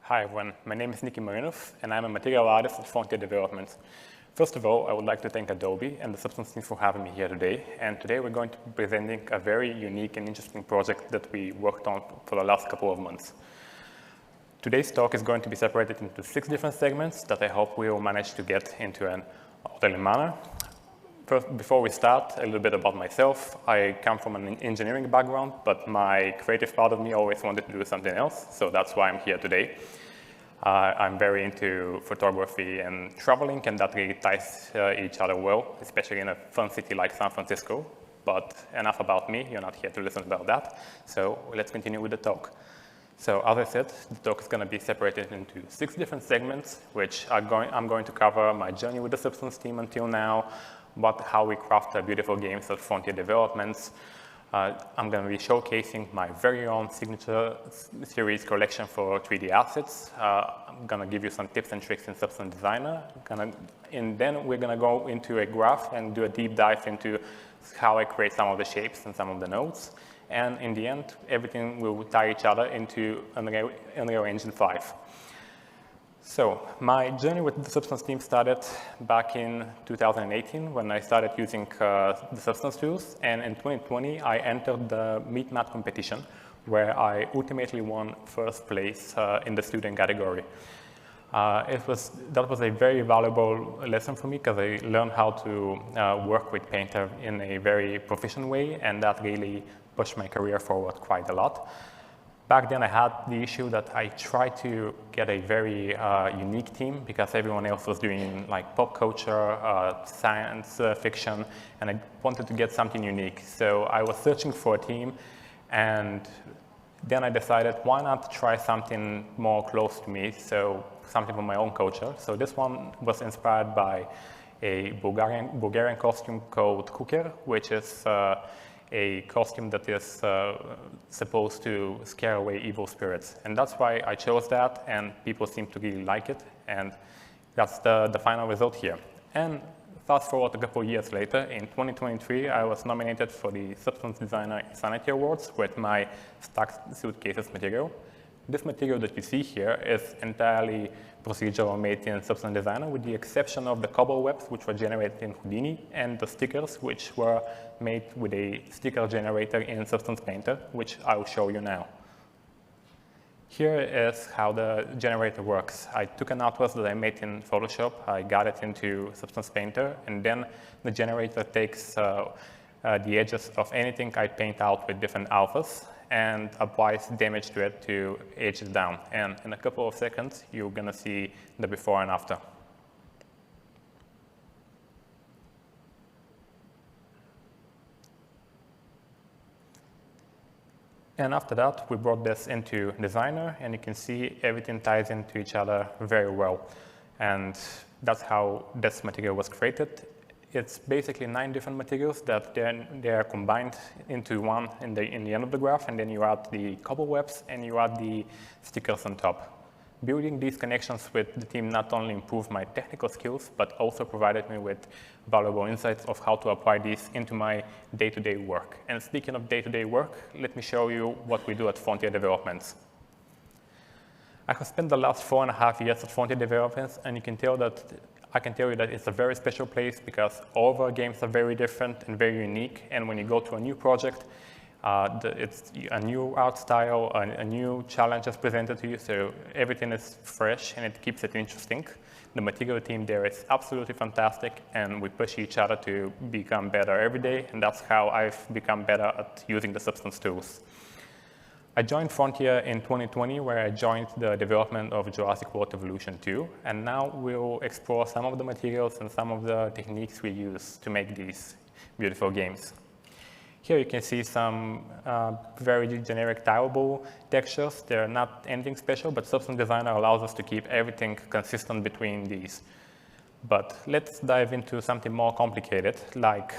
Hi everyone, my name is Niki Marinov and I'm a material artist at Frontier Development. First of all, I would like to thank Adobe and the Substance team for having me here today. And today we're going to be presenting a very unique and interesting project that we worked on for the last couple of months. Today's talk is going to be separated into 6 different segments that I hope we will manage to get into an orderly manner. First, before we start, a little bit about myself. I come from an engineering background, but my creative part of me always wanted to do something else, so that's why I'm here today. I'm very into photography and traveling, and that really ties each other well, especially in a fun city like San Francisco. But enough about me, you're not here to listen about that, so let's continue with the talk. So as I said, the talk is going to be separated into 6 different segments, which I'm going to cover my journey with the Substance team until now, how we craft beautiful games at Frontier Developments. I'm going to be showcasing my very own signature series collection for 3D assets. I'm going to give you some tips and tricks in Substance Designer. And then we're going to go into a graph and do a deep dive into how I create some of the shapes and some of the nodes. And in the end, everything will tie each other into Unreal Engine 5. So my journey with the Substance team started back in 2018 when I started using the Substance tools. And in 2020, I entered the Meet Mat competition, where I ultimately won first place in the student category. That was a very valuable lesson for me because I learned how to work with Painter in a very proficient way, and that really pushed my career forward quite a lot. Back then, I had the issue that I tried to get a very unique team because everyone else was doing like pop culture, science fiction, and I wanted to get something unique. So I was searching for a team, and then I decided, why not try something more close to me, so something from my own culture. So this one was inspired by a Bulgarian costume called Kuker, which is a costume that is supposed to scare away evil spirits. And that's why I chose that, and people seem to really like it, and that's the final result here. And fast forward a couple of years later, in 2023, I was nominated for the Substance Designer Insanity Awards with my Stacked Suitcases material. This material that you see here is entirely procedural, made in Substance Designer, with the exception of the cobwebs, which were generated in Houdini, and the stickers, which were made with a sticker generator in Substance Painter, which I will show you now. Here is how the generator works. I took an atlas that I made in Photoshop, I got it into Substance Painter, and then the generator takes the edges of anything I paint out with different alphas and applies damage to it to age it down. And in a couple of seconds, you're going to see the before and after. And after that, we brought this into Designer, and you can see everything ties into each other very well. And that's how this material was created. It's basically 9 different materials that they are combined into one in the end of the graph, and then you add the cobwebs and you add the stickers on top. Building these connections with the team not only improved my technical skills, but also provided me with valuable insights of how to apply these into my day-to-day work. And speaking of day-to-day work, let me show you what we do at Frontier Developments. I have spent the last 4.5 years at Frontier Developments, and I can tell you that it's a very special place because all of our games are very different and very unique. And when you go to a new project, it's a new art style, a new challenge is presented to you, so everything is fresh and it keeps it interesting. The material team there is absolutely fantastic, and we push each other to become better every day, and that's how I've become better at using the Substance tools. I joined Frontier in 2020, where I joined the development of Jurassic World Evolution 2, and now we'll explore some of the materials and some of the techniques we use to make these beautiful games. Here you can see some very generic tileable textures. They're not anything special, but Substance Designer allows us to keep everything consistent between these. But let's dive into something more complicated, like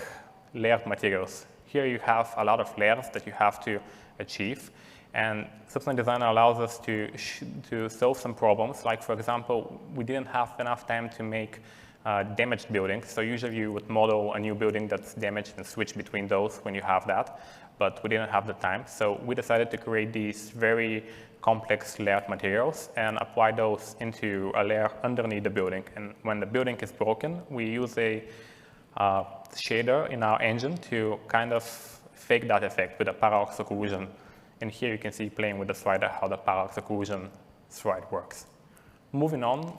layered materials. Here you have a lot of layers that you have to achieve. And Substance Designer allows us to solve some problems. Like, for example, we didn't have enough time to make damaged buildings. So usually you would model a new building that's damaged and switch between those when you have that, but we didn't have the time. So we decided to create these very complex layered materials and apply those into a layer underneath the building. And when the building is broken, we use a shader in our engine to kind of fake that effect with a parallax occlusion. And here you can see playing with the slider how the parallax occlusion slide works. Moving on,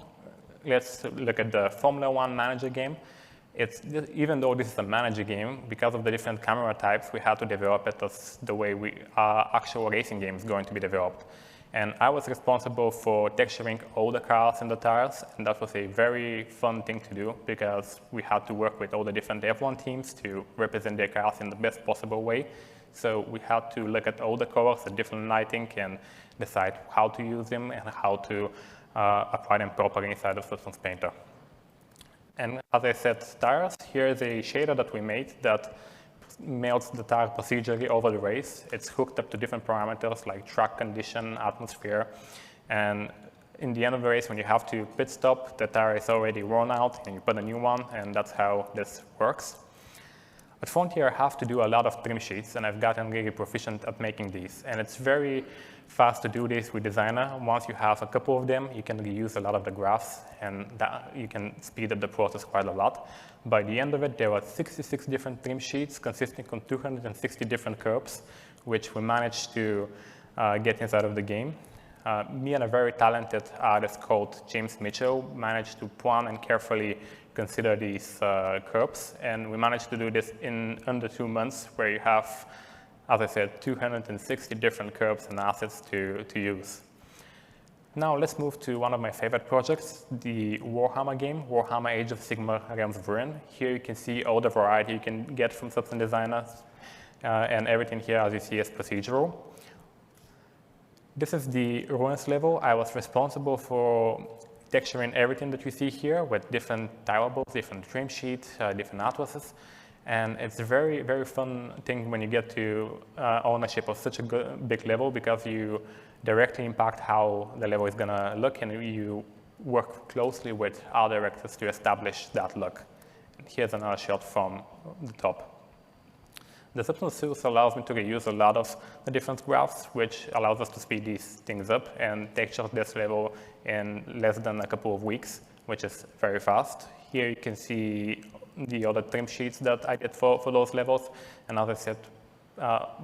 let's look at the Formula One manager game. Even though this is a manager game, because of the different camera types, we had to develop it as the way our actual racing game is going to be developed. And I was responsible for texturing all the cars and the tires, and that was a very fun thing to do because we had to work with all the different F1 teams to represent their cars in the best possible way. So we had to look at all the colors, the different lighting, and decide how to use them and how to apply them properly inside of Substance Painter. And as I said, tires, here is a shader that we made that melts the tire procedurally over the race. It's hooked up to different parameters like track condition, atmosphere, and in the end of the race, when you have to pit stop, the tire is already worn out and you put a new one, and that's how this works. At Frontier, I have to do a lot of trim sheets, and I've gotten really proficient at making these. And it's very fast to do this with Designer. Once you have a couple of them, you can reuse a lot of the graphs, and that you can speed up the process quite a lot. By the end of it, there were 66 different trim sheets consisting of 260 different curves, which we managed to get inside of the game. Me and a very talented artist called James Mitchell managed to plan and carefully consider these curves, and we managed to do this in under 2 months, where you have, as I said, 260 different curves and assets to use. Now let's move to one of my favorite projects, the Warhammer game, Warhammer Age of Sigmar Realms of Ruin. Here you can see all the variety you can get from Substance designers, and everything here, as you see, is procedural. This is the Ruins level. I was responsible for texturing everything that you see here with different tileables, different trim sheets, different atlases. And it's a very, very fun thing when you get to ownership of such a big level, because you directly impact how the level is going to look, and you work closely with art directors to establish that look. And here's another shot from the top. The Substance tools allows me to reuse a lot of the different graphs, which allows us to speed these things up and texture this level in less than a couple of weeks, which is very fast. Here you can see the other trim sheets that I did for those levels. And as I said,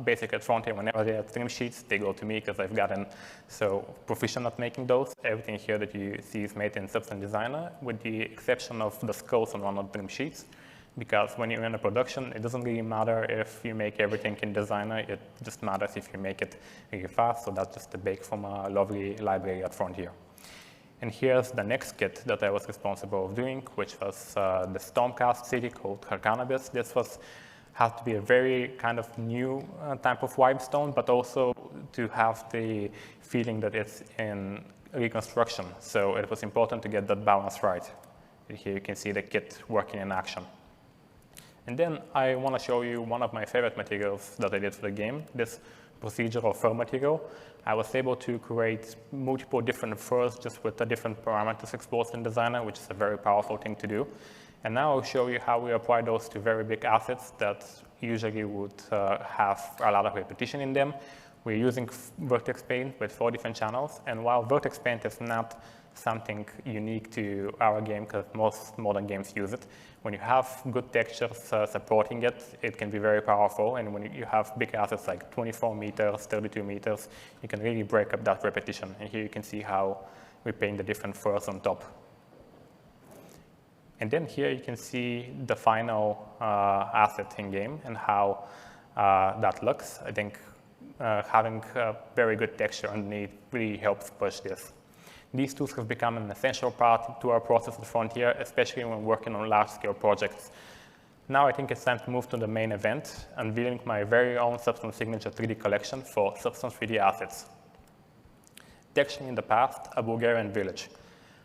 basically at Frontier, whenever they have trim sheets, they go to me because I've gotten so proficient at making those. Everything here that you see is made in Substance Designer, with the exception of the skulls on one of the trim sheets. Because when you're in a production, it doesn't really matter if you make everything in Designer, it just matters if you make it really fast. So that's just a bake from a lovely library at Frontier. And here's the next kit that I was responsible of doing, which was the Stormcast city called Harkanabis. This had to be a very kind of new type of limestone, but also to have the feeling that it's in reconstruction. So it was important to get that balance right. Here you can see the kit working in action. And then I want to show you one of my favorite materials that I did for the game, this procedural fur material. I was able to create multiple different furs just with the different parameters exposed in Designer, which is a very powerful thing to do. And now I'll show you how we apply those to very big assets that usually would have a lot of repetition in them. We're using vertex paint with 4 different channels. And while vertex paint is not something unique to our game, because most modern games use it, when you have good textures supporting it, it can be very powerful. And when you have big assets like 24 meters, 32 meters, you can really break up that repetition. And here you can see how we paint the different furs on top. And then here you can see the final asset in game and how that looks. I think having a very good texture underneath really helps push this. These tools have become an essential part to our process at Frontier, especially when working on large-scale projects. Now I think it's time to move to the main event, unveiling my very own Substance Signature 3D collection for Substance 3D assets. Texturing in the past, a Bulgarian village.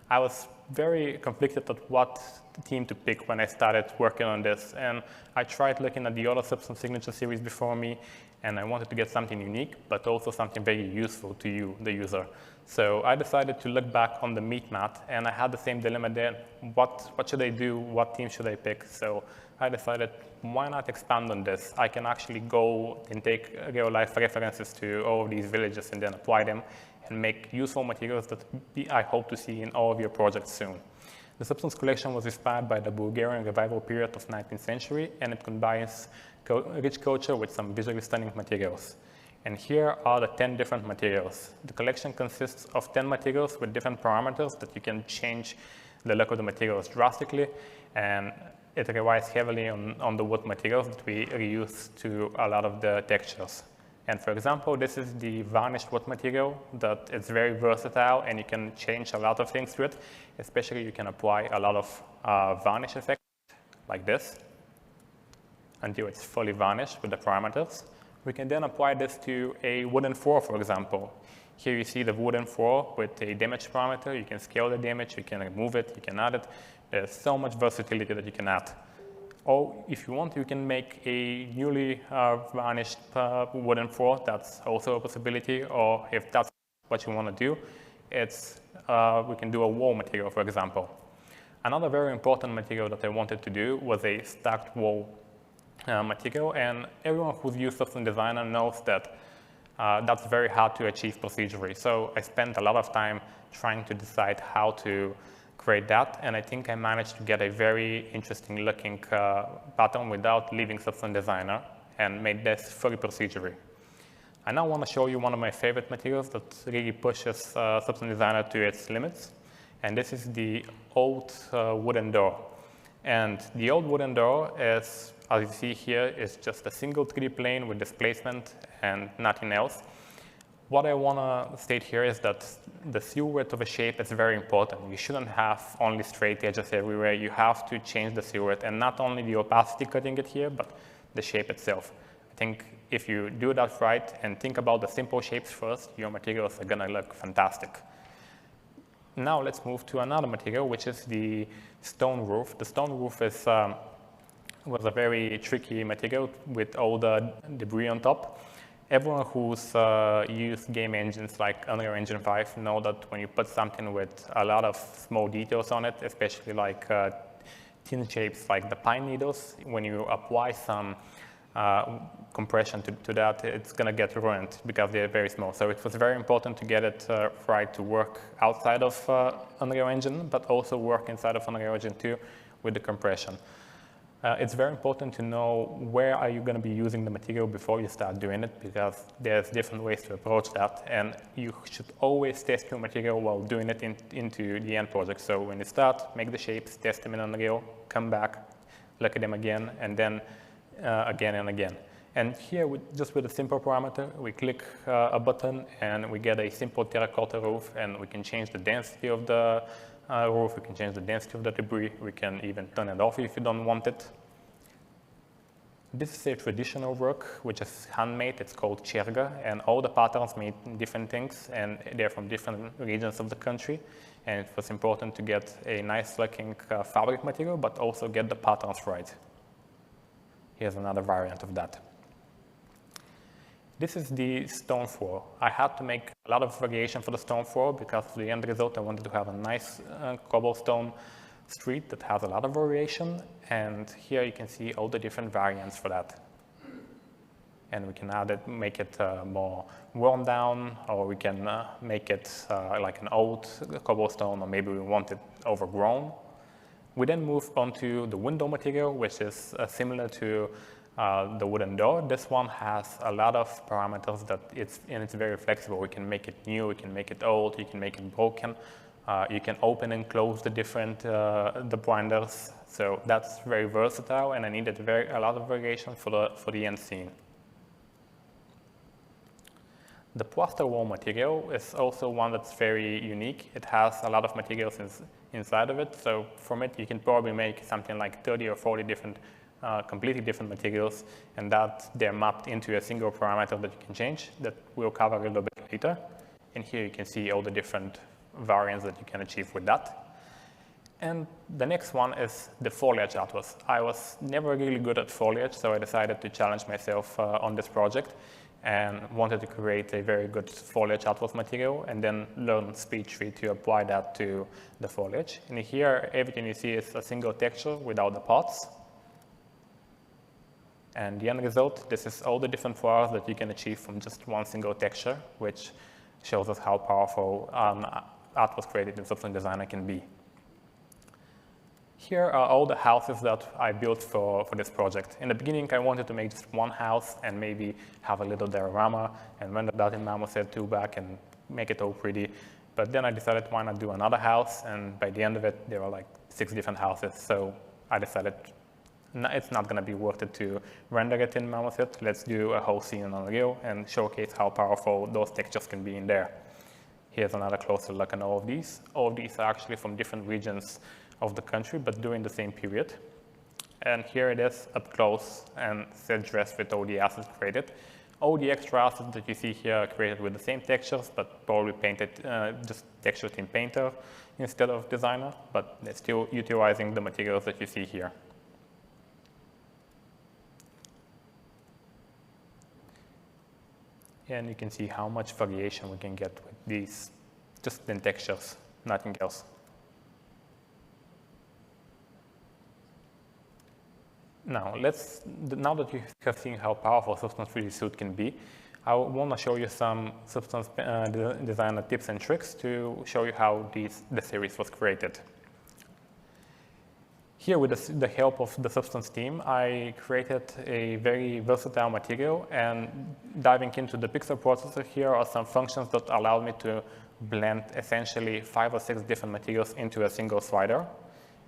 I was very conflicted at what team to pick when I started working on this. And I tried looking at the other Substance signature series before me, and I wanted to get something unique, but also something very useful to you, the user. So I decided to look back on the meat mat, and I had the same dilemma there. What should I do? What team should I pick? So I decided, why not expand on this? I can actually go and take real-life references to all of these villages and then apply them and make useful materials that I hope to see in all of your projects soon. The Substance collection was inspired by the Bulgarian Revival period of 19th century, and it combines rich culture with some visually stunning materials. And here are the 10 different materials. The collection consists of 10 materials with different parameters that you can change the look of the materials drastically, and it relies heavily on the wood materials that we reuse to a lot of the textures. And for example, this is the varnished wood material that is very versatile, and you can change a lot of things to it. Especially you can apply a lot of varnish effect like this until it's fully varnished with the parameters. We can then apply this to a wooden floor, for example. Here you see the wooden floor with a damage parameter. You can scale the damage, you can remove it, you can add it. There's so much versatility that you can add. Or if you want, you can make a newly varnished wooden floor. That's also a possibility. Or if that's what you want to do, we can do a wall material, for example. Another very important material that I wanted to do was a stacked wall material. And everyone who's used Substance Designer knows that that's very hard to achieve procedurally. So I spent a lot of time trying to decide how to create that, and I think I managed to get a very interesting looking pattern without leaving Substance Designer and made this fully procedurally. I now want to show you one of my favorite materials that really pushes Substance Designer to its limits, and this is the old wooden door. And the old wooden door is, as you see here, is just a single 3D plane with displacement and nothing else. What I want to state here is that the silhouette of a shape is very important. You shouldn't have only straight edges everywhere. You have to change the silhouette, and not only the opacity cutting it here, but the shape itself. I think if you do that right and think about the simple shapes first, your materials are going to look fantastic. Now let's move to another material, which is the stone roof. The stone roof was a very tricky material with all the debris on top. Everyone who's used game engines like Unreal Engine 5 know that when you put something with a lot of small details on it, especially like thin shapes like the pine needles, when you apply some compression to that, it's going to get ruined because they're very small. So it was very important to get it right to work outside of Unreal Engine, but also work inside of Unreal Engine 2 with the compression. It's very important to know where are you going to be using the material before you start doing it, because there's different ways to approach that, and you should always test your material while doing it into the end project. So when you start, make the shapes, test them in Unreal, come back, look at them again, and then again and again. And here, just with a simple parameter, we click a button and we get a simple terracotta roof, and we can change the density of the roof, we can change the density of the debris, we can even turn it off if you don't want it. This is a traditional work, which is handmade. It's called cherga, and all the patterns made different things, and they're from different regions of the country. And it was important to get a nice looking fabric material, but also get the patterns right. Here's another variant of that. This is the stone floor. I had to make a lot of variation for the stone floor because for the end result I wanted to have a nice cobblestone street that has a lot of variation, and here you can see all the different variants for that. And we can add it, make it more worn down, or we can make it like an old cobblestone, or maybe we want it overgrown. We then move on to the window material, which is similar to the wooden door. This one has a lot of parameters that it's very flexible. We can make it new, we can make it old, you can make it broken. You can open and close the different the blinders. So that's very versatile, and I needed a lot of variation for the end scene. The plaster wall material is also one that's very unique. It has a lot of materials inside of it. So from it, you can probably make something like 30 or 40 different, completely different materials, and that they're mapped into a single parameter that you can change that we'll cover a little bit later. And here you can see all the different variants that you can achieve with that. And the next one is the foliage atlas. I was never really good at foliage, so I decided to challenge myself on this project and wanted to create a very good foliage atlas material and then learn speech tree to apply that to the foliage. And here, everything you see is a single texture without the parts. And the end result, this is all the different flowers that you can achieve from just one single texture, which shows us how powerful atlas created in Substance Designer can be. Here are all the houses that I built for this project. In the beginning, I wanted to make just one house and maybe have a little diorama and render that in Marmoset 2 back and make it all pretty. But then I decided why not do another house, and by the end of it, there were like 6 different houses. So I decided it's not going to be worth it to render it in Marmoset. Let's do a whole scene in Unreal and showcase how powerful those textures can be in there. Here's another closer look at all of these. All of these are actually from different regions of the country, but during the same period. And here it is up close and set dressed with all the assets created. All the extra assets that you see here are created with the same textures, but probably painted, just textured in Painter instead of Designer, but they're still utilizing the materials that you see here. And you can see how much variation we can get with these, just in textures, nothing else. Now that you have seen how powerful Substance 3D Suite can be, I want to show you some Substance Designer tips and tricks to show you how the series was created. Here, with the help of the Substance team, I created a very versatile material, and diving into the pixel processor, here are some functions that allow me to blend essentially 5 or 6 different materials into a single slider.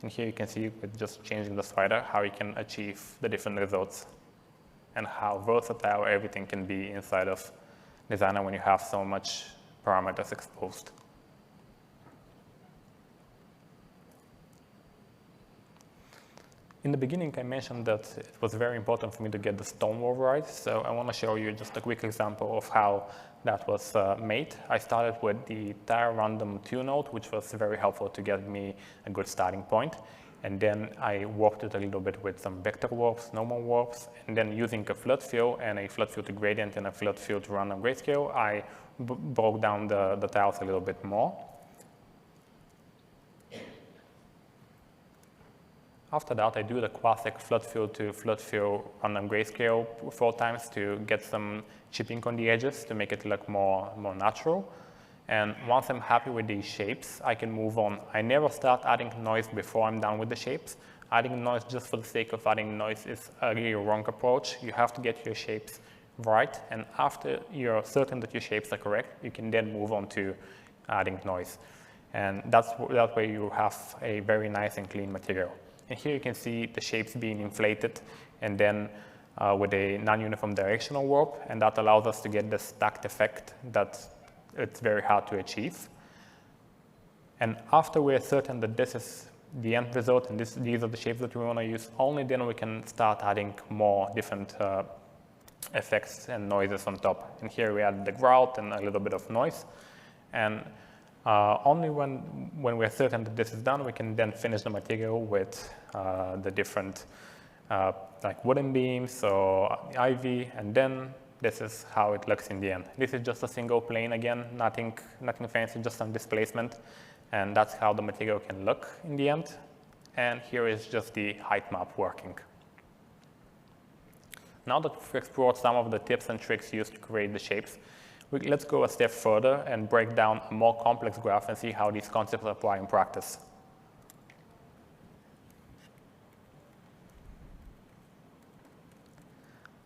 And here you can see with just changing the slider how you can achieve the different results and how versatile everything can be inside of Designer when you have so much parameters exposed. In the beginning, I mentioned that it was very important for me to get the stone wall right, so I want to show you just a quick example of how that was made. I started with the tire random 2 node, which was very helpful to get me a good starting point. And then I warped it a little bit with some vector warps, normal warps, and then using a flood fill and a flood fill to gradient and a flood fill to random grayscale, I broke down the tiles a little bit more. After that, I do the classic flood fill to flood fill random grayscale 4 times to get some chipping on the edges to make it look more natural. And once I'm happy with these shapes, I can move on. I never start adding noise before I'm done with the shapes. Adding noise just for the sake of adding noise is a really wrong approach. You have to get your shapes right, and after you're certain that your shapes are correct, you can then move on to adding noise. And that way you have a very nice and clean material. And here you can see the shapes being inflated and then with a non-uniform directional warp, and that allows us to get the stacked effect that it's very hard to achieve. And after we're certain that this is the end result and these are the shapes that we want to use, only then we can start adding more different effects and noises on top. And here we add the grout and a little bit of noise. And only when we're certain that this is done, we can then finish the material with the different like wooden beams or ivy, and then this is how it looks in the end. This is just a single plane again, nothing fancy, just some displacement, and that's how the material can look in the end. And here is just the height map working. Now that we've explored some of the tips and tricks used to create the shapes, let's go a step further and break down a more complex graph and see how these concepts apply in practice.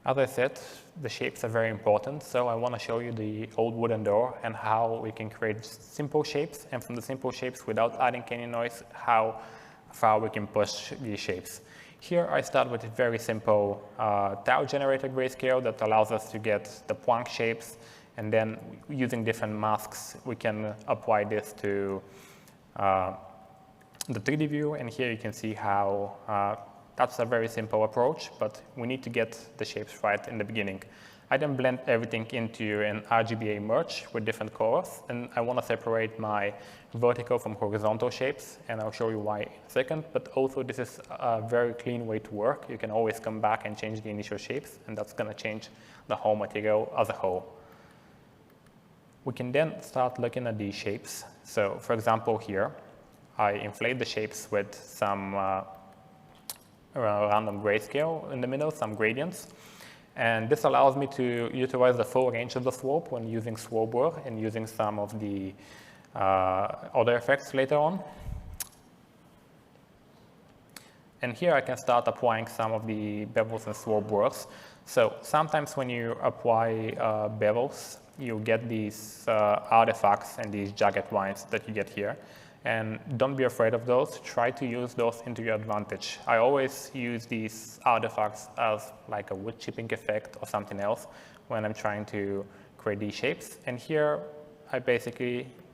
As I said, the shapes are very important, so I want to show you the old wooden door and how we can create simple shapes, and from the simple shapes, without adding any noise, how far we can push these shapes. Here I start with a very simple tile generator grayscale that allows us to get the plank shapes, and then using different masks, we can apply this to the 3D view, and here you can see how that's a very simple approach, but we need to get the shapes right in the beginning. I then blend everything into an RGBA merge with different colors, and I want to separate my vertical from horizontal shapes, and I'll show you why in a second, but also this is a very clean way to work. You can always come back and change the initial shapes, and that's going to change the whole material as a whole. We can then start looking at these shapes. So for example here, I inflate the shapes with some random grayscale in the middle, some gradients. And this allows me to utilize the full range of the slope when using slope blur and using some of the other effects later on. And here I can start applying some of the bevels and slope blurs. So sometimes when you apply bevels, you get these artifacts and these jagged lines that you get here. And don't be afraid of those. Try to use those into your advantage. I always use these artifacts as like a wood chipping effect or something else when I'm trying to create these shapes. And here,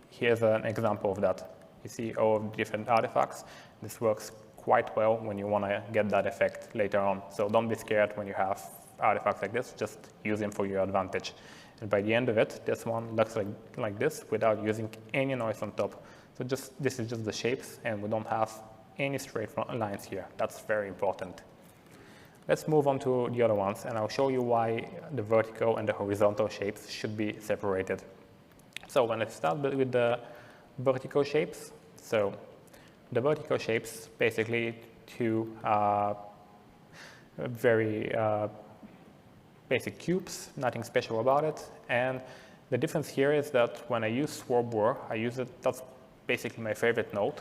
here's an example of that. You see all of the different artifacts. This works quite well when you want to get that effect later on. So don't be scared when you have artifacts like this. Just use them for your advantage. And by the end of it, this one looks like this without using any noise on top. So this is just the shapes, and we don't have any straight lines here. That's very important. Let's move on to the other ones, and I'll show you why the vertical and the horizontal shapes should be separated. So when I start with the vertical shapes, so the vertical shapes basically two very basic cubes, nothing special about it. And the difference here is that when I use slope blur, I use it, that's basically my favorite node.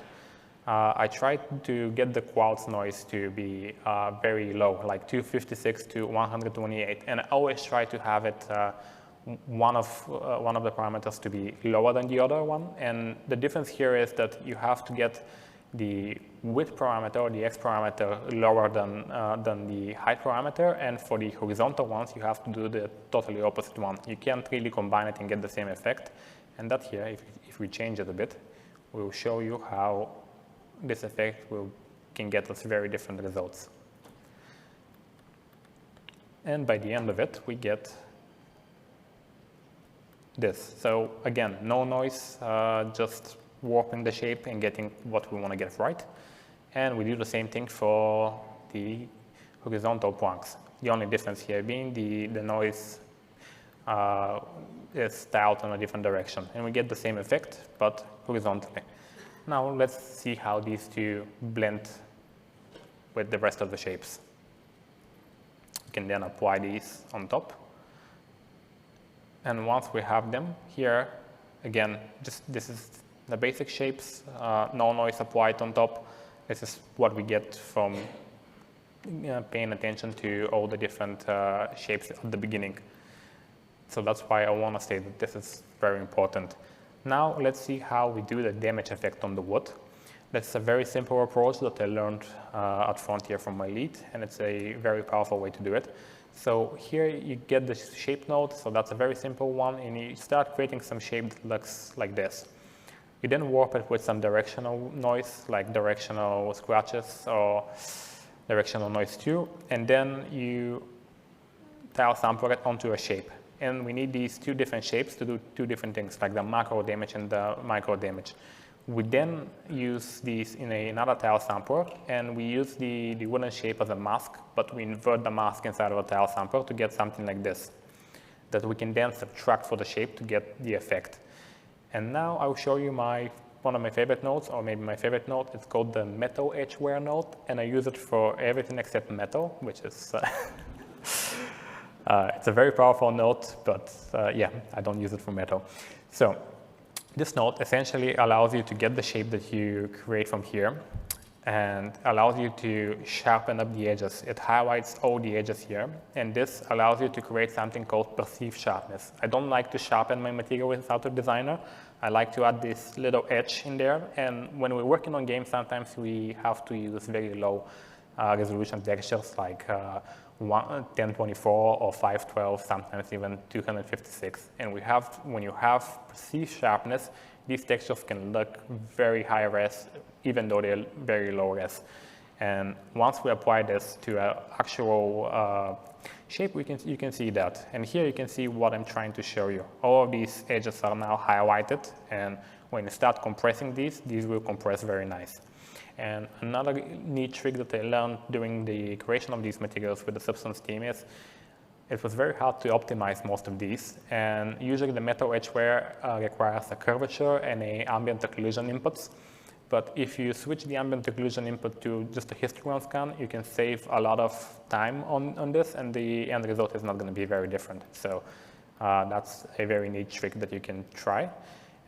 I try to get the quartz noise to be very low, like 256 to 128, and I always try to have it one of the parameters to be lower than the other one. And the difference here is that you have to get the width parameter or the x parameter lower than the height parameter, and for the horizontal ones you have to do the totally opposite one. You can't really combine it and get the same effect. And that here, if we change it a bit, we'll show you how this effect can get us very different results. And by the end of it, we get this. So again, no noise, just warping the shape and getting what we want to get right. And we do the same thing for the horizontal planks. The only difference here being the noise is styled in a different direction. And we get the same effect, but horizontally. Now let's see how these two blend with the rest of the shapes. You can then apply these on top. And once we have them here, again, this is the basic shapes, no noise applied on top. This is what we get from paying attention to all the different shapes at the beginning. So that's why I want to say that this is very important. Now let's see how we do the damage effect on the wood. That's a very simple approach that I learned at Frontier from my lead, and it's a very powerful way to do it. So here you get the shape node, so that's a very simple one, and you start creating some shape that looks like this. You then warp it with some directional noise, like directional scratches or directional noise too, and then you tile sample it onto a shape. And we need these two different shapes to do two different things, like the macro damage and the micro damage. We then use these in another tile sampler, and we use the wooden shape as a mask, but we invert the mask inside of a tile sampler to get something like this, that we can then subtract for the shape to get the effect. And now I'll show you one of my favorite nodes, or maybe my favorite node. It's called the metal edge wear node, and I use it for everything except metal, which is it's a very powerful node, but yeah, I don't use it for metal. So this node essentially allows you to get the shape that you create from here and allows you to sharpen up the edges. It highlights all the edges here, and this allows you to create something called perceived sharpness. I don't like to sharpen my material with Auto Designer. I like to add this little edge in there, and when we're working on games, sometimes we have to use very low resolution textures like 1024 or 512, sometimes even 256. And when you have perceived sharpness, these textures can look very high res, even though they're very low res. And once we apply this to an actual shape, you can see that. And here you can see what I'm trying to show you. All of these edges are now highlighted, and when you start compressing these will compress very nice. And another neat trick that I learned during the creation of these materials with the Substance team is it was very hard to optimize most of these, and usually the metal edgeware requires a curvature and a ambient occlusion inputs. But if you switch the ambient occlusion input to just a histogram scan, you can save a lot of time on this, and the end result is not going to be very different. So that's a very neat trick that you can try.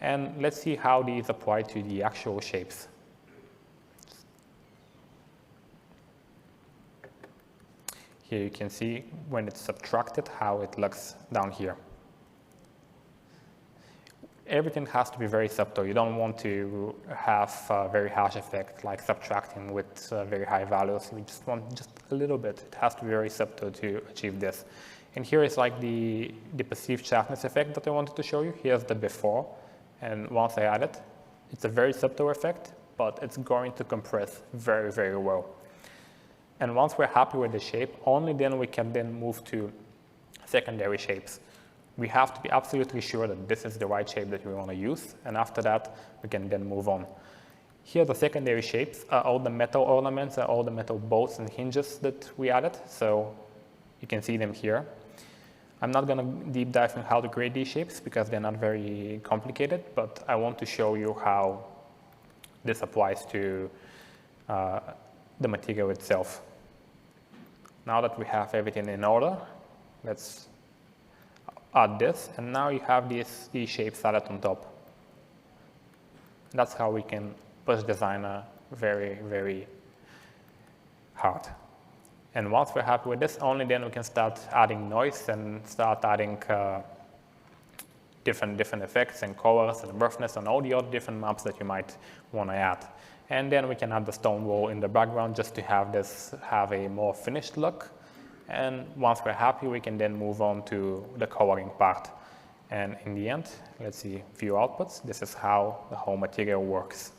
And let's see how these apply to the actual shapes. Here you can see when it's subtracted how it looks down here. Everything has to be very subtle. You don't want to have a very harsh effect like subtracting with very high values. We just want just a little bit. It has to be very subtle to achieve this. And here is like the perceived sharpness effect that I wanted to show you. Here's the before, and once I add it, it's a very subtle effect, but it's going to compress very, very well. And once we're happy with the shape, only then we can then move to secondary shapes. We have to be absolutely sure that this is the right shape that we want to use, and after that, we can then move on. Here, the secondary shapes are all the metal ornaments and all the metal bolts and hinges that we added, so you can see them here. I'm not going to deep dive in how to create these shapes because they're not very complicated, but I want to show you how this applies to the material itself. Now that we have everything in order, let's add this, and now you have these shapes added on top. That's how we can push Designer very, very hard. And once we're happy with this, only then we can start adding noise and start adding different effects and colors and roughness and all the other different maps that you might want to add. And then we can add the stone wall in the background just to have this have a more finished look. And once we're happy, we can then move on to the coloring part. And in the end, let's see, view outputs. This is how the whole material works.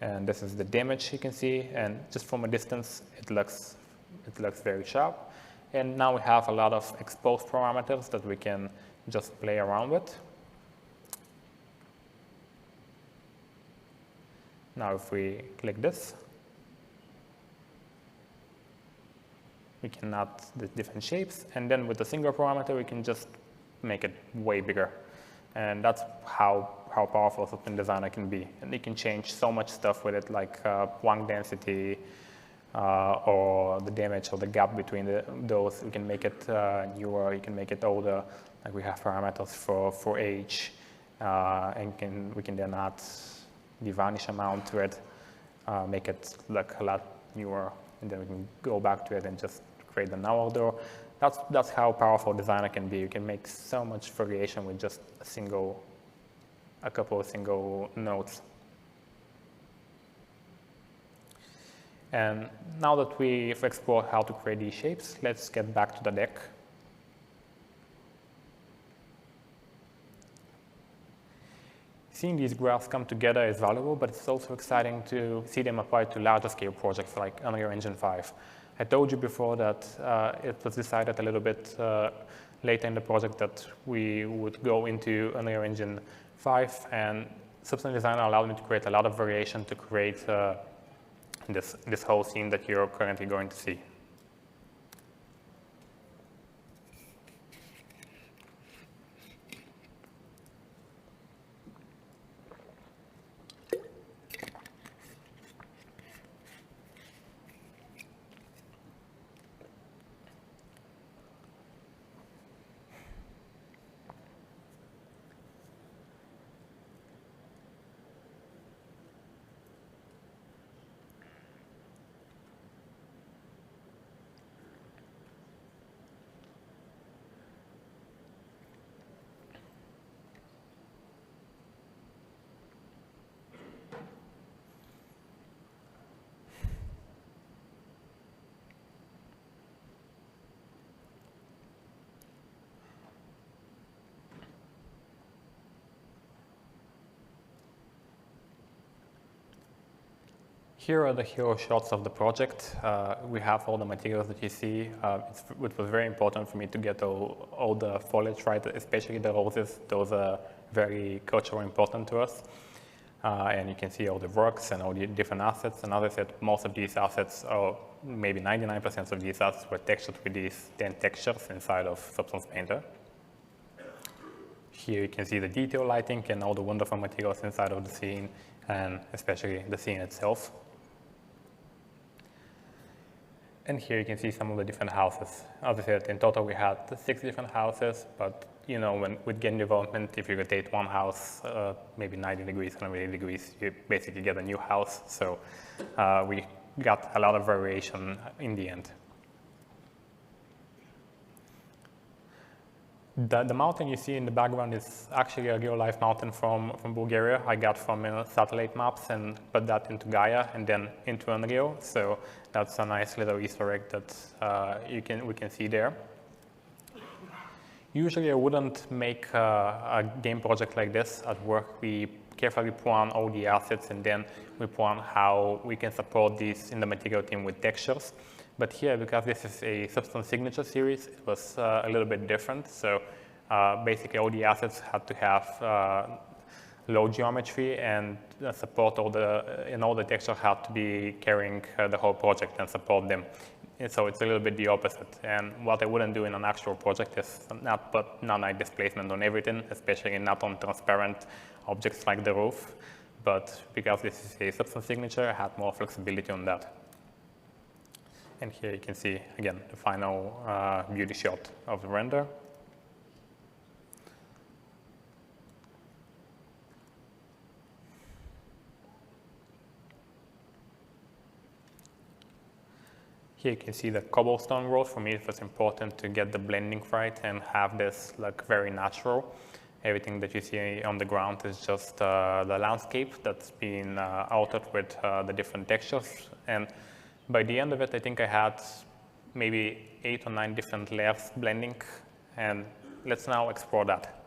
And this is the damage you can see, and just from a distance, it looks very sharp. And now we have a lot of exposed parameters that we can just play around with. Now if we click this, we can add the different shapes, and then with a single parameter we can just make it way bigger. And that's how powerful Substance Designer can be. And you can change so much stuff with it, like Planck density or the damage or the gap between those. We can make it newer, you can make it older. Like we have parameters for age, and we can then add the varnish amount to it, make it look a lot newer, and then we can go back to it and just create the now order. That's how powerful Designer can be. You can make so much variation with just a couple of single nodes. And now that we've explored how to create these shapes, let's get back to the deck. Seeing these graphs come together is valuable, but it's also exciting to see them applied to larger scale projects like Unreal Engine 5. I told you before that it was decided a little bit later in the project that we would go into Unreal Engine 5, and Substance Designer allowed me to create a lot of variation to create this whole scene that you're currently going to see. Here are the hero shots of the project. We have all the materials that you see. It was very important for me to get all the foliage right, especially the roses. Those are very culturally important to us. And you can see all the works and all the different assets. And as I said, most of these assets, or maybe 99% of these assets, were textured with these 10 textures inside of Substance Painter. Here you can see the detail lighting and all the wonderful materials inside of the scene, and especially the scene itself. And here you can see some of the different houses. As I said, in total we had 6 different houses, but you know, with game development, if you rotate one house, maybe 90 degrees, 180 degrees, you basically get a new house. So we got a lot of variation in the end. The mountain you see in the background is actually a real-life mountain from Bulgaria. I got from satellite maps and put that into Gaia and then into Unreal. So that's a nice little Easter egg that we can see there. Usually I wouldn't make a game project like this at work. We carefully plan all the assets and then we plan how we can support these in the material team with textures. But here, because this is a Substance Signature series, it was a little bit different. So basically all the assets had to have low geometry and support all the textures had to be carrying the whole project and support them. And so it's a little bit the opposite. And what I wouldn't do in an actual project is not put non-light displacement on everything, especially not on transparent objects like the roof. But because this is a Substance Signature, I had more flexibility on that. And here you can see, again, the final beauty shot of the render. Here you can see the cobblestone road. For me, it was important to get the blending right and have this look very natural. Everything that you see on the ground is just the landscape that's been altered with the different textures. And by the end of it, I think I had maybe 8 or 9 different layers blending, and let's now explore that.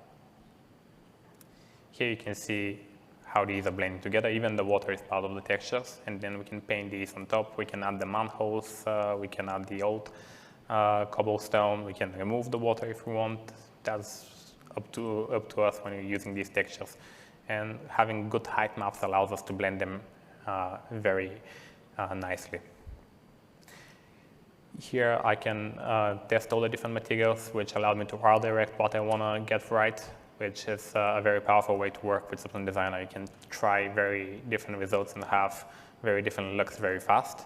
Here you can see how these are blending together. Even the water is part of the textures, and then we can paint these on top. We can add the manholes, we can add the old cobblestone, we can remove the water if we want. That's up to us when you're using these textures. And having good height maps allows us to blend them very nicely. Here I can test all the different materials, which allowed me to art direct what I want to get right, which is a very powerful way to work with Substance Designer. You can try very different results and have very different looks very fast.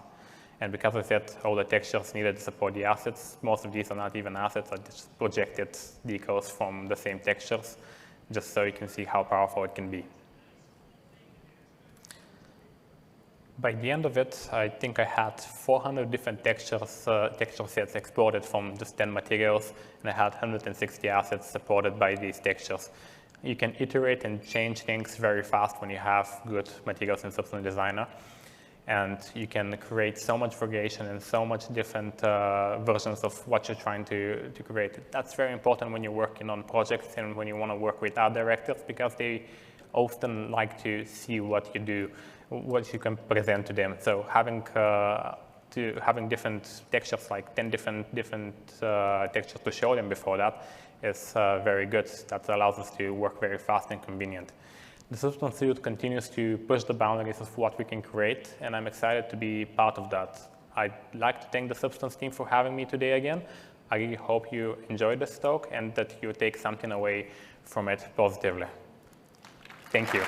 And because I said all the textures needed to support the assets, most of these are not even assets, I just projected decals from the same textures, just so you can see how powerful it can be. By the end of it, I think I had 400 different texture sets exported from just 10 materials, and I had 160 assets supported by these textures. You can iterate and change things very fast when you have good materials in Substance Designer, and you can create so much variation and so much different versions of what you're trying to create. That's very important when you're working on projects and when you want to work with art directors, because they often like to see what you do, what you can present to them. So having different textures, like 10 different textures to show them before that is very good. That allows us to work very fast and convenient. The Substance Suite continues to push the boundaries of what we can create, and I'm excited to be part of that. I'd like to thank the Substance team for having me today again. I really hope you enjoyed this talk and that you take something away from it positively. Thank you.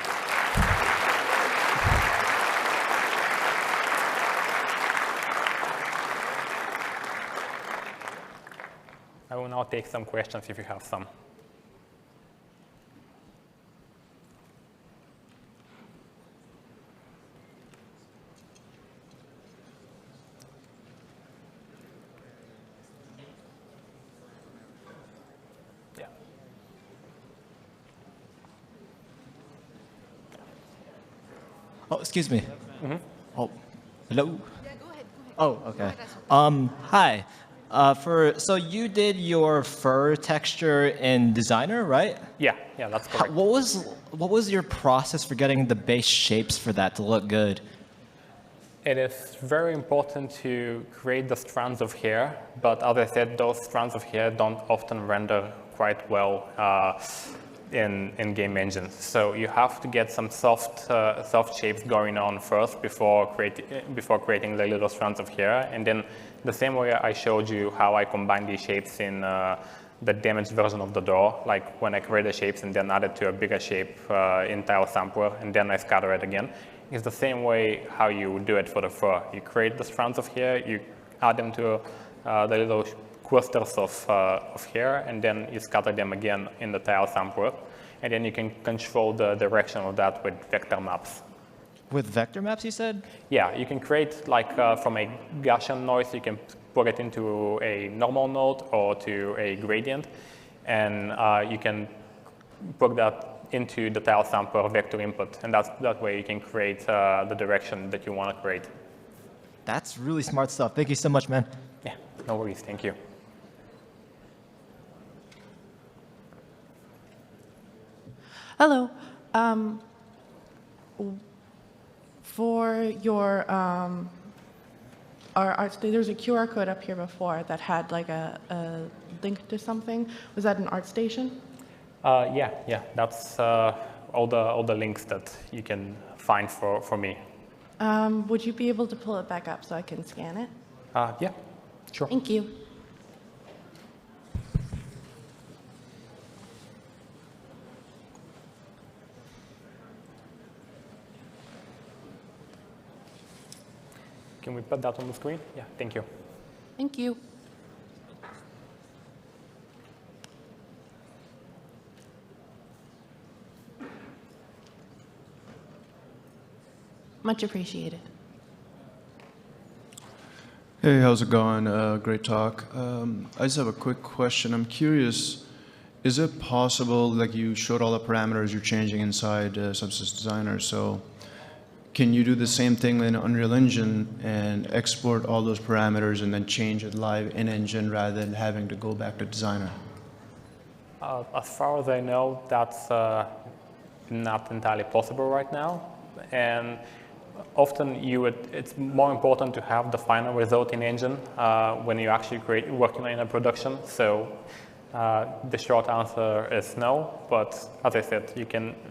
I will now take some questions if you have some. Yeah. Oh, excuse me. Mm-hmm. Oh, hello. Yeah, go ahead. Oh, okay. Hi. So you did your fur texture in Designer, right? Yeah, that's correct. What was your process for getting the base shapes for that to look good? It is very important to create the strands of hair, but as I said, those strands of hair don't often render quite well in game engines. So you have to get some soft shapes going on first before creating the little strands of hair. And then the same way I showed you how I combine these shapes in the damaged version of the door, like when I create the shapes and then add it to a bigger shape in Tile Sampler, and then I scatter it again. It's the same way how you do it for the fur. You create the strands of hair, you add them to the little clusters of hair, and then you scatter them again in the Tile Sampler. And then you can control the direction of that with vector maps. With vector maps, you said? Yeah, you can create, like from a Gaussian noise, you can put it into a normal node or to a gradient, and you can put that into the Tile Sampler vector input, and that way you can create the direction that you want to create. That's really smart stuff. Thank you so much, man. Yeah, no worries. Thank you. Hello. For your there's a QR code up here before that had like a link to something. Was that an art station? Yeah. That's all the links that you can find for me. Would you be able to pull it back up so I can scan it? Yeah, sure. Thank you. Can we put that on the screen? Yeah, thank you. Thank you. Much appreciated. Hey, how's it going? Great talk. I just have a quick question. I'm curious, is it possible, like you showed all the parameters you're changing inside Substance Designer, so can you do the same thing in Unreal Engine and export all those parameters and then change it live in Engine rather than having to go back to Designer? As far as I know, that's not entirely possible right now. And often it's more important to have the final result in Engine when you actually working in a production. So the short answer is no, but as I said,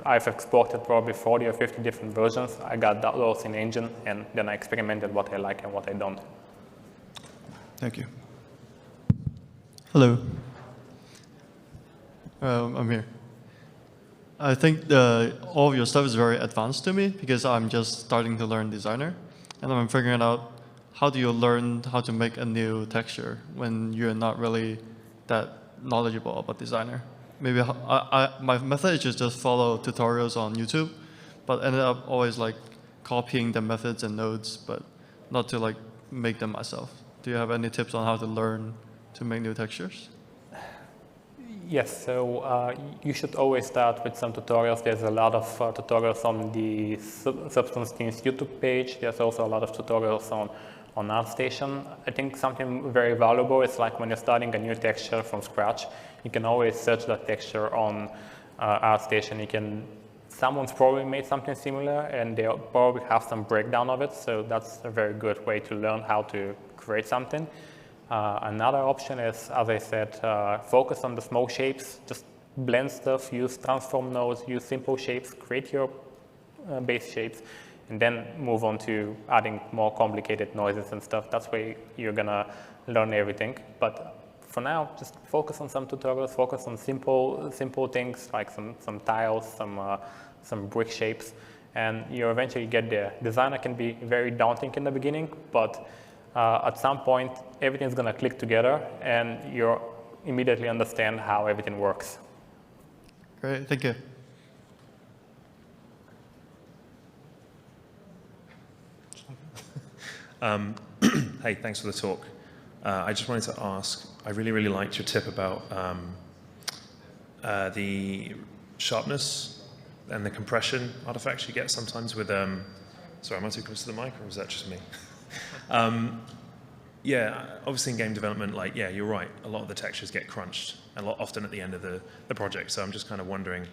I've exported probably 40 or 50 different versions. I got those in Engine, and then I experimented what I like and what I don't. Thank you. Hello. I'm here. I think all of your stuff is very advanced to me because I'm just starting to learn Designer, and I'm figuring out how do you learn how to make a new texture when you're not really that knowledgeable about Designer. Maybe my method is just follow tutorials on YouTube, but ended up always like copying the methods and nodes, but not to like make them myself. Do you have any tips on how to learn to make new textures? Yes, so you should always start with some tutorials. There's a lot of tutorials on the Substance Team's YouTube page. There's also a lot of tutorials on ArtStation. I think something very valuable is like when you're starting a new texture from scratch, you can always search that texture on ArtStation. Someone's probably made something similar and they'll probably have some breakdown of it. So that's a very good way to learn how to create something. Another option is, as I said, focus on the small shapes, just blend stuff, use transform nodes, use simple shapes, create your base shapes, and then move on to adding more complicated noises and stuff. That's where you're gonna learn everything. But for now, just focus on some tutorials, focus on simple things like some tiles, some brick shapes, and you eventually get there. Designer can be very daunting in the beginning, but at some point, everything's gonna click together and you'll immediately understand how everything works. Great, thank you. Hey, thanks for the talk. I just wanted to ask, I really liked your tip about the sharpness and the compression artifacts you get sometimes with, sorry, am I too close to the mic or is that just me? Yeah, obviously in game development, like, yeah, you're right. A lot of the textures get crunched, often at the end of the project. So I'm just kind of wondering,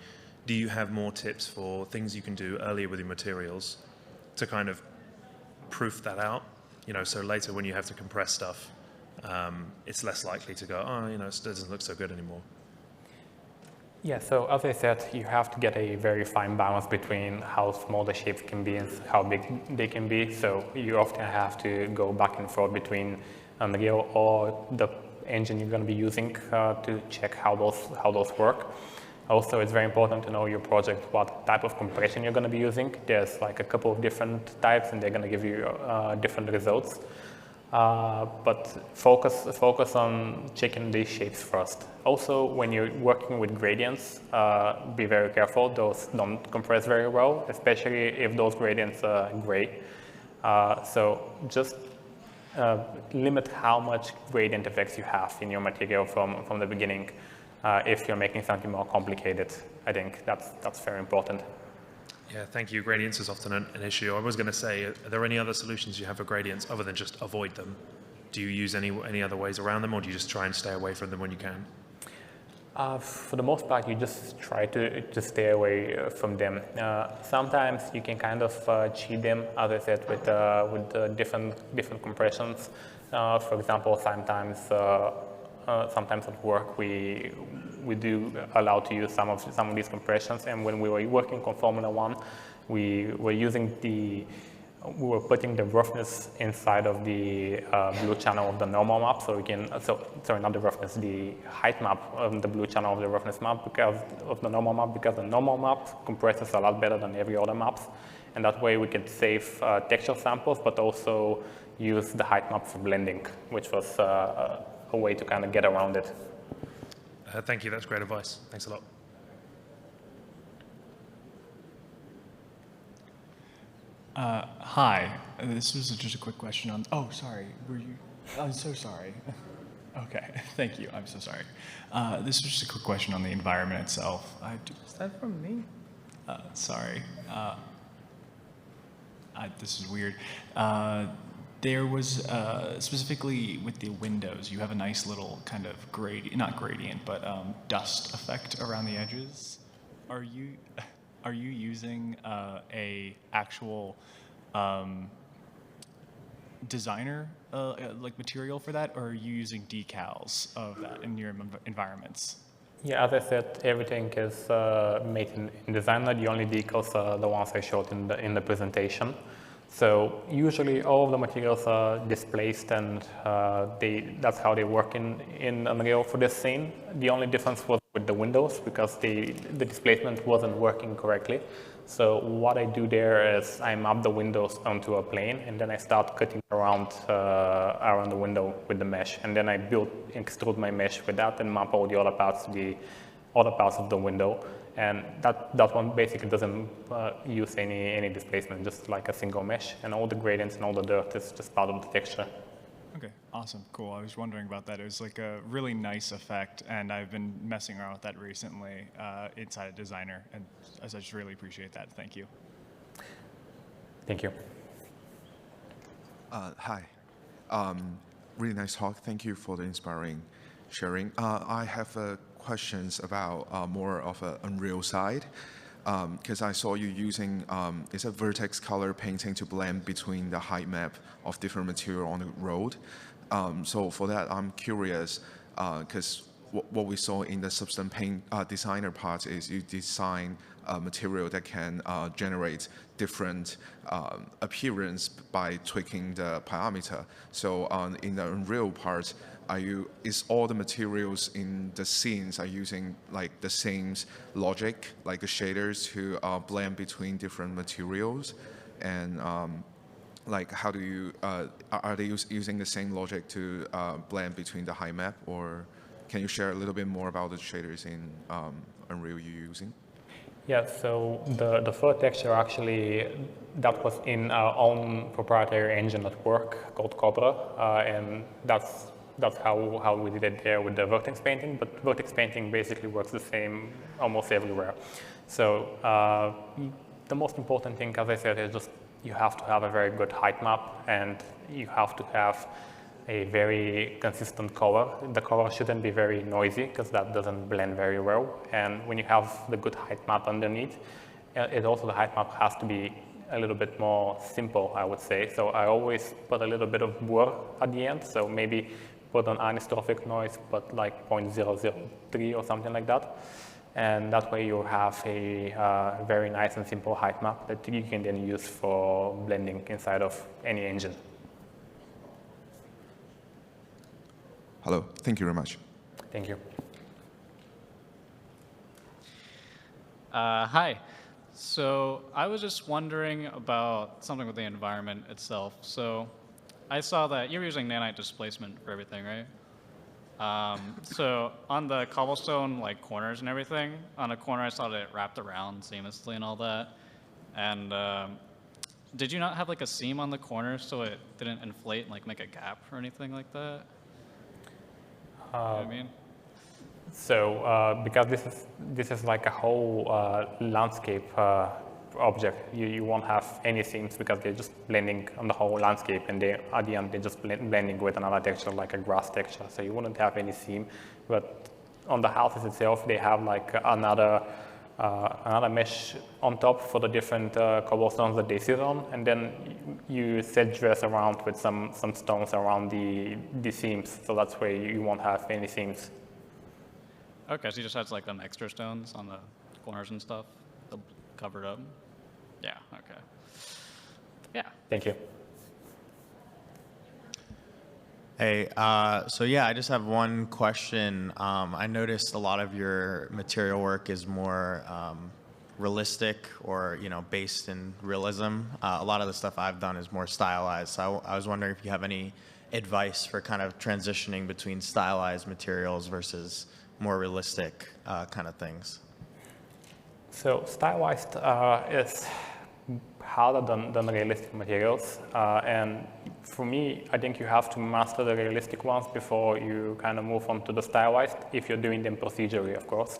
do you have more tips for things you can do earlier with your materials to kind of proof that out? You know, so later when you have to compress stuff, it's less likely to go, oh, you know, it doesn't look so good anymore. Yeah, so as I said, you have to get a very fine balance between how small the shapes can be and how big they can be. So you often have to go back and forth between Unreal or the engine you're going to be using to check how those work. Also, it's very important to know your project, what type of compression you're going to be using. There's like a couple of different types, and they're going to give you different results. But focus on checking these shapes first. Also, when you're working with gradients, be very careful. Those don't compress very well, especially if those gradients are gray. So just limit how much gradient effects you have in your material from the beginning. If you're making something more complicated, I think that's very important. Yeah, thank you. Gradients is often an issue. I was going to say, are there any other solutions you have for gradients other than just avoid them? Do you use any other ways around them, or do you just try and stay away from them when you can? For the most part, you just try to stay away from them. Sometimes you can kind of cheat them, as I said, with different compressions. For example, sometimes at work we do allow to use some of these compressions, and when we were working on Formula One, we were putting the roughness inside of the blue channel of the normal map, so we can sorry, not the roughness, the height map of the blue channel of the roughness map because the normal map compresses a lot better than every other maps, and that way we could save texture samples, but also use the height map for blending, which was a way to kind of get around it. Thank you, that's great advice. Thanks a lot. Hi, this was just a quick question on, oh, sorry, were you, I'm so sorry. Okay, thank you, I'm so sorry. This was just a quick question on the environment itself. Is that from me? Sorry, this is weird. There was, specifically with the windows, you have a nice little kind of not gradient, but dust effect around the edges. Are you using a actual designer like material for that, or are you using decals of that in your environments? Yeah, as I said, everything is made in Designer. The only decals are the ones I showed in the presentation. So usually all of the materials are displaced, and that's how they work in Unreal for this scene. The only difference was with the windows because the displacement wasn't working correctly. So what I do there is I map the windows onto a plane, and then I start cutting around the window with the mesh, and then I extrude my mesh with that and map all the other parts of the window. And that one basically doesn't use any displacement, just like a single mesh, and all the gradients and all the dirt is just part of the texture. Okay, awesome, cool. I was wondering about that. It was like a really nice effect, and I've been messing around with that recently inside of Designer, and I just really appreciate that. Thank you. Thank you. Hi. Really nice talk. Thank you for the inspiring sharing. I have questions about more of an Unreal side, because I saw you using it's a vertex color painting to blend between the height map of different material on the road. So for that, I'm curious, because what we saw in the Substance Paint designer part is you design a material that can generate different appearance by tweaking the parameter. So in the Unreal part, is all the materials in the scenes are using like the same logic, like the shaders to blend between different materials, and like how do you are they using the same logic to blend between the height map, or can you share a little bit more about the shaders in Unreal you're using? Yeah, so the fur texture actually, that was in our own proprietary engine at work called Cobra, and that's how we did it there with the vertex painting, but vertex painting basically works the same almost everywhere. So the most important thing, as I said, is just you have to have a very good height map, and you have to have a very consistent color. The color shouldn't be very noisy because that doesn't blend very well. And when you have the good height map underneath, the height map has to be a little bit more simple, I would say. So I always put a little bit of whir at the end. So maybe put an anisotropic noise, but like 0.003 or something like that. And that way you have a very nice and simple height map that you can then use for blending inside of any engine. Hello, thank you very much. Thank you. Hi. So I was just wondering about something with the environment itself. So I saw that you're using nanite displacement for everything, right? So on the cobblestone like corners and everything, on a corner I saw that it wrapped around seamlessly and all that. And did you not have like a seam on the corner so it didn't inflate and like make a gap or anything like that? You know what I mean? So because this is like a whole landscape object, you won't have any seams because they're just blending on the whole landscape, and at the end they're just blending with another texture like a grass texture. So you wouldn't have any seam. But on the houses itself, they have like another mesh on top for the different cobblestones that they sit on, and then you set dress around with some stones around the seams. So that's where you won't have any seams. Okay, so you just had like them extra stones on the corners and stuff, covered up. Yeah. Okay. Yeah. Thank you. Hey, so yeah, I just have one question. I noticed a lot of your material work is more realistic or, based in realism. A lot of the stuff I've done is more stylized. So I was wondering if you have any advice for kind of transitioning between stylized materials versus more realistic kind of things. So stylized is harder than realistic materials. And for me, I think you have to master the realistic ones before you kind of move on to the stylized, if you're doing them procedurally, of course.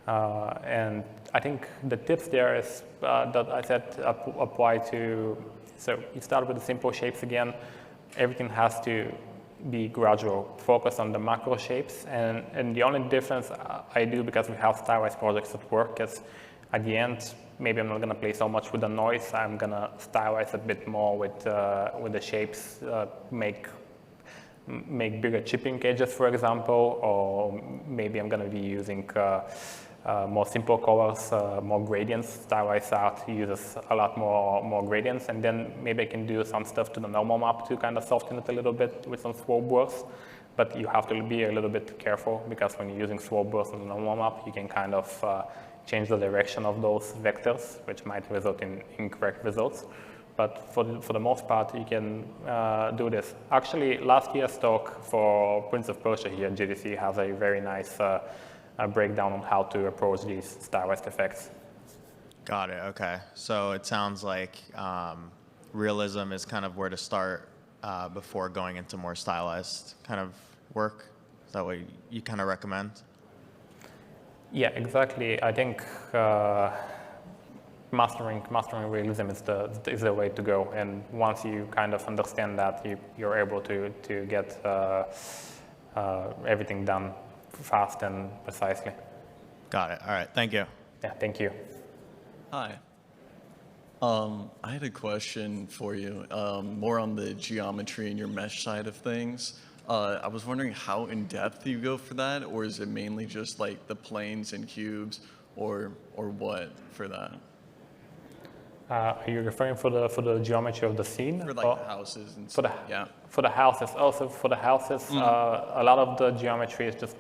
And I think the tips there is that I said apply to, so you start with the simple shapes again. Everything has to be gradual, focus on the macro shapes. And the only difference I do, because we have stylized projects at work, is at the end, maybe I'm not going to play so much with the noise. I'm going to stylize a bit more with the shapes, make bigger chipping edges, for example, or maybe I'm going to be using more simple colors, more gradients. Stylized art uses a lot more gradients, and then maybe I can do some stuff to the normal map to kind of soften it a little bit with some swirl bursts. But you have to be a little bit careful, because when you're using swirl bursts on the normal map, you can kind of change the direction of those vectors, which might result in incorrect results. But for the most part, you can do this. Actually, last year's talk for Prince of Persia here at GDC has a very nice breakdown on how to approach these stylized effects. Got it, okay. So it sounds like realism is kind of where to start before going into more stylized kind of work. Is that what you kind of recommend? Yeah, exactly. I think mastering realism is the way to go. And once you kind of understand that, you're able to get everything done fast and precisely. Got it. All right. Thank you. Yeah, thank you. Hi. I had a question for you, more on the geometry and your mesh side of things. I was wondering how in depth you go for that, or is it mainly just like the planes and cubes, or what for that? Are you referring for the geometry of the scene? For like the houses and stuff. For the houses. Also for the houses, a lot of the geometry is just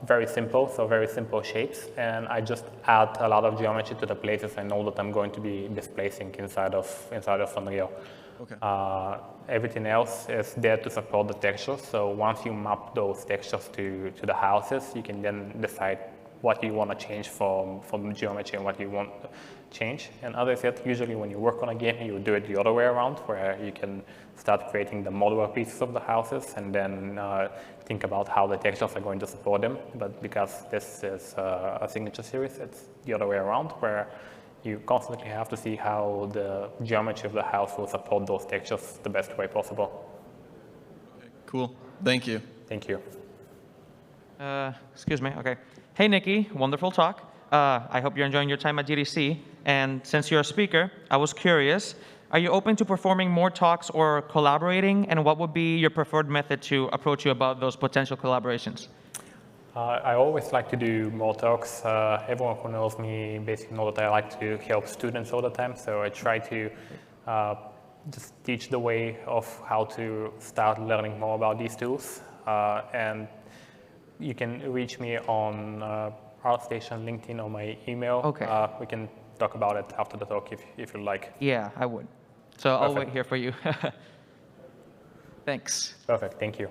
very simple, so very simple shapes, and I just add a lot of geometry to the places I know that I'm going to be displacing inside of Unreal. Okay. Everything else is there to support the textures. So once you map those textures to the houses, you can then decide what you want to change from geometry and what you want to change. And as I said, usually when you work on a game, you do it the other way around, where you can start creating the modular pieces of the houses and then think about how the textures are going to support them. But because this is a signature series, it's the other way around, where you constantly have to see how the geometry of the house will support those textures the best way possible. Okay, cool. Thank you. Thank you. Excuse me. Okay. Hey, Niki. Wonderful talk. I hope you're enjoying your time at GDC. And since you're a speaker, I was curious, are you open to performing more talks or collaborating? And what would be your preferred method to approach you about those potential collaborations? I always like to do more talks. Everyone who knows me basically knows that I like to help students all the time. So I try to just teach the way of how to start learning more about these tools. And you can reach me on ArtStation, LinkedIn, or my email. Okay. We can talk about it after the talk if you like. Yeah, I would. So I'll Perfect. wait here for you. Thanks. Perfect. Thank you.